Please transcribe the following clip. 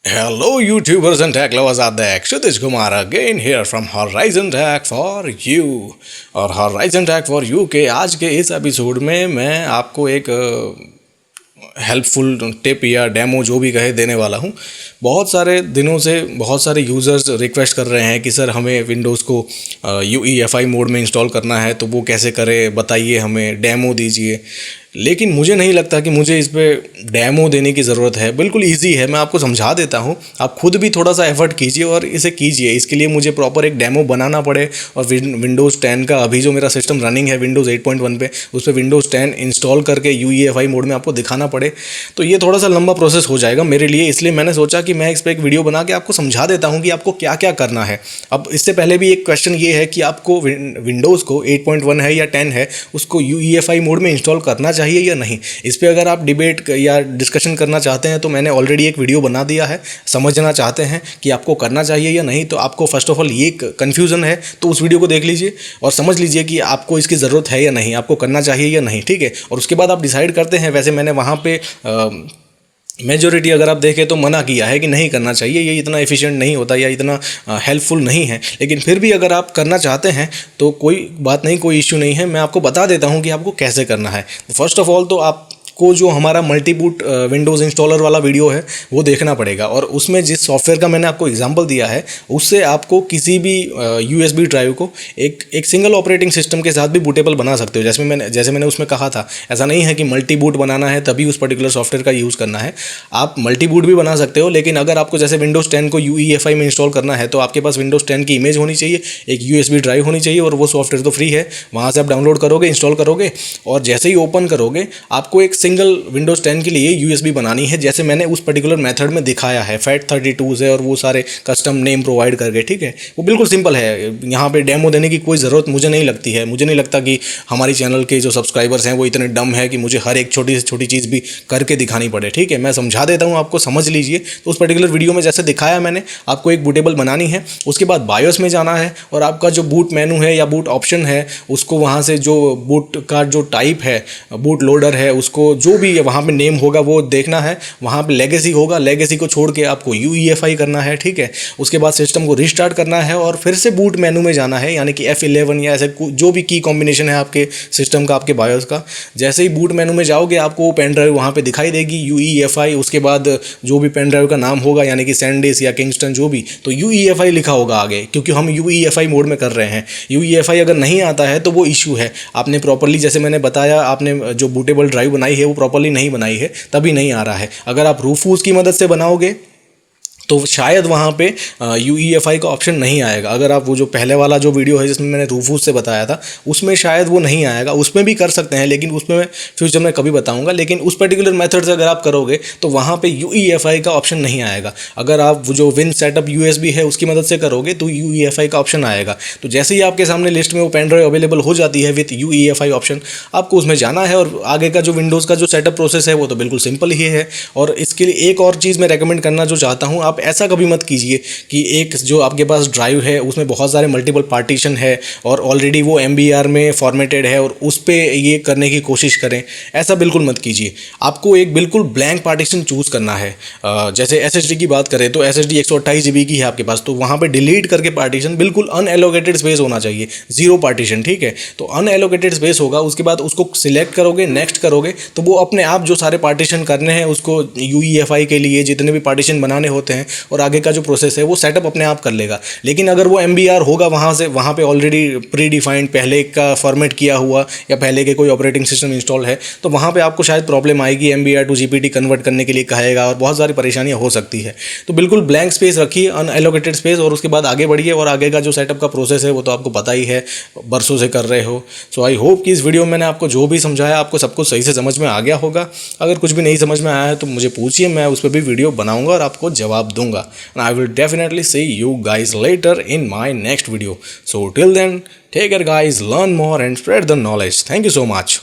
Hello, YouTubers and tech lovers out there. Kshitish Kumar again here from Horizon Tech for You. और Horizon Tech for You के आज के इस episode में मैं आपको एक हेल्पफुल टिप या डेमो जो भी कहे देने वाला हूँ। बहुत सारे दिनों से बहुत सारे यूज़र्स रिक्वेस्ट कर रहे हैं कि सर हमें विंडोज़ को UEFI मोड में इंस्टॉल करना है, तो वो कैसे करें बताइए, हमें डेमो दीजिए। लेकिन मुझे नहीं लगता कि मुझे इस पे डेमो देने की ज़रूरत है। बिल्कुल इजी है, मैं आपको समझा देता हूँ। आप खुद भी थोड़ा सा एफर्ट कीजिए और इसे कीजिए। इसके लिए मुझे प्रॉपर एक डेमो बनाना पड़े और विंडोज़ 10 का अभी जो मेरा सिस्टम रनिंग है विंडोज़ 8.1 पे, उस पर विंडोज़ 10 इंस्टॉल करके UEFI मोड में आपको दिखाना पड़े, तो ये थोड़ा सा लंबा प्रोसेस हो जाएगा मेरे लिए। इसलिए मैंने सोचा कि मैं इस पर एक वीडियो बना के आपको समझा देता हूँ कि आपको क्या क्या करना है। अब इससे पहले भी एक क्वेश्चन ये है कि आपको विंडोज़ को 8.1 है या 10 है, उसको UEFI मोड में इंस्टॉल करना चाहिए या नहीं। इस पे अगर आप डिबेट या डिस्कशन करना चाहते हैं तो मैंने ऑलरेडी एक वीडियो बना दिया है। समझना चाहते हैं कि आपको करना चाहिए या नहीं, तो आपको फर्स्ट ऑफ ऑल ये कन्फ्यूज़न है तो उस वीडियो को देख लीजिए और समझ लीजिए कि आपको इसकी ज़रूरत है या नहीं, आपको करना चाहिए या नहीं, ठीक है। और उसके बाद आप डिसाइड करते हैं। वैसे मैंने वहाँ पे मेजॉरिटी अगर आप देखें तो मना किया है कि नहीं करना चाहिए, ये इतना एफिशिएंट नहीं होता या इतना हेल्पफुल नहीं है। लेकिन फिर भी अगर आप करना चाहते हैं तो कोई बात नहीं, कोई इश्यू नहीं है। मैं आपको बता देता हूँ कि आपको कैसे करना है। फर्स्ट ऑफ ऑल तो आप को जो हमारा मल्टी बूट विंडोज़ इंस्टॉलर वाला वीडियो है वो देखना पड़ेगा, और उसमें जिस सॉफ्टवेयर का मैंने आपको एग्जांपल दिया है उससे आपको किसी भी USB ड्राइव को एक सिंगल ऑपरेटिंग सिस्टम के साथ भी बूटेबल बना सकते हो। जैसे मैंने उसमें कहा था, ऐसा नहीं है कि मल्टी बूट बनाना है तभी उस पर्टिकुलर सॉफ्टवेयर का यूज़ करना है। आप मल्टी बूट भी बना सकते हो, लेकिन अगर आपको जैसे विंडोज़ 10 को UEFI में इंस्टॉल करना है तो आपके पास विंडोज़ 10 की इमेज होनी चाहिए, एक USB ड्राइव होनी चाहिए, और वो सॉफ्टवेयर तो फ्री है, वहाँ से आप डाउनलोड करोगे, इंस्टॉल करोगे, और जैसे ही ओपन करोगे आपको एक सिंगल विंडोज़ 10 के लिए USB बनानी है, जैसे मैंने उस पर्टिकुलर मेथड में दिखाया है। FAT32 है और वो सारे कस्टम नेम प्रोवाइड करके, ठीक है। वो बिल्कुल सिंपल है, यहाँ पे डेमो देने की कोई ज़रूरत मुझे नहीं लगती है। मुझे नहीं लगता कि हमारी चैनल के जो सब्सक्राइबर्स हैं वो इतने डम है कि मुझे हर एक छोटी से छोटी चीज़ भी करके दिखानी पड़े, ठीक है। मैं समझा देता हूँ, आपको समझ लीजिए। तो उस पर्टिकुलर वीडियो में जैसे दिखाया मैंने, आपको एक बूटेबल बनानी है, उसके बाद बायोस में जाना है और आपका जो बूट मेनू है या बूट ऑप्शन है उसको वहाँ से जो बूट का जो टाइप है, बूट लोडर है, उसको जो भी वहाँ पे नेम होगा वो देखना है। वहाँ पे लेगेसी होगा, लेगेसी को छोड़ के आपको UEFI करना है, ठीक है। उसके बाद सिस्टम को रिस्टार्ट करना है और फिर से बूट मेनू में जाना है, यानी कि F11 या ऐसे जो भी की कॉम्बिनेशन है आपके सिस्टम का, आपके बायोस का। जैसे ही बूट मेनू में जाओगे आपको वो पेन ड्राइव वहाँ पे दिखाई देगी, UEFI। उसके बाद जो भी पेन ड्राइव का नाम होगा, यानी कि सैनडिस्क या किंगस्टन जो भी, तो UEFI लिखा होगा आगे, क्योंकि हम UEFI मोड में कर रहे हैं। UEFI अगर नहीं आता है तो वो इशू है, आपने प्रॉपरली, जैसे मैंने बताया, आपने जो बूटेबल ड्राइव बनाई है वो प्रॉपरली नहीं बनाई है, तभी नहीं आ रहा है। अगर आप रूफूस की मदद से बनाओगे तो शायद वहाँ पे UEFI का ऑप्शन नहीं आएगा। अगर आप वो जो पहले वाला जो वीडियो है जिसमें मैंने रूफूस से बताया था उसमें शायद वो नहीं आएगा, उसमें भी कर सकते हैं, लेकिन उसमें मैं फ्यूचर में कभी बताऊंगा। लेकिन उस पर्टिकुलर मेथड से अगर आप करोगे तो वहाँ पे UEFI का ऑप्शन नहीं आएगा। अगर आप वो जो विन सेटअप USB है उसकी मदद से करोगे तो UEFI का ऑप्शन आएगा। तो जैसे ही आपके सामने लिस्ट में वो पेन ड्राइव अवेलेबल हो जाती है विथ UEFI ऑप्शन, आपको उसमें जाना है और आगे का जो विंडोज़ का जो सेटअप प्रोसेस है वो तो बिल्कुल सिंपल ही है। और इसके लिए एक और चीज़ मैं रेकमेंड करना जो चाहता हूँ, आप ऐसा कभी मत कीजिए कि एक जो आपके पास ड्राइव है उसमें बहुत सारे मल्टीपल पार्टीशन है और ऑलरेडी वो MBR में फॉर्मेटेड है और उस पे ये करने की कोशिश करें। ऐसा बिल्कुल मत कीजिए। आपको एक बिल्कुल ब्लैंक पार्टीशन चूज़ करना है। जैसे SSD की बात करें तो SSD 128 GB की है आपके पास, तो वहाँ पे डिलीट करके पार्टीशन बिल्कुल अनएलोकेटेड स्पेस होना चाहिए, जीरो पार्टीशन, ठीक है। तो अनएलोकेटेड स्पेस होगा, उसके बाद उसको सिलेक्ट करोगे, नेक्स्ट करोगे, तो वो अपने आप जो सारे पार्टीशन करने हैं उसको UEFI के लिए जितने भी पार्टीशन बनाने होते हैं और आगे का जो प्रोसेस है वो सेटअप अपने आप कर लेगा। लेकिन अगर वो MBR होगा वहाँ पे ऑलरेडी प्री डिफाइंड पहले का फॉर्मेट किया हुआ या पहले के कोई ऑपरेटिंग सिस्टम इंस्टॉल है, तो वहाँ पे आपको शायद प्रॉब्लम आएगी, MBR टू GPT कन्वर्ट करने के लिए कहेगा और बहुत सारी परेशानियाँ हो सकती है। तो बिल्कुल ब्लैंक स्पेस रखिए, अनएलोकेटेड स्पेस, और उसके बाद आगे बढ़िए। और आगे का जो सेटअप का प्रोसेस है वो तो आपको पता ही है, बरसों से कर रहे हो। सो आई होप कि इस वीडियो में मैंने आपको जो भी समझाया आपको सब कुछ सही से समझ में आ गया होगा। अगर कुछ भी नहीं समझ में आया है तो मुझे पूछिए, मैं उस पर भी वीडियो बनाऊंगा और आपको जवाब दूंगा। And I will definitely see you guys later in my next video. So till then, take care guys, learn more and spread the knowledge. Thank you so much.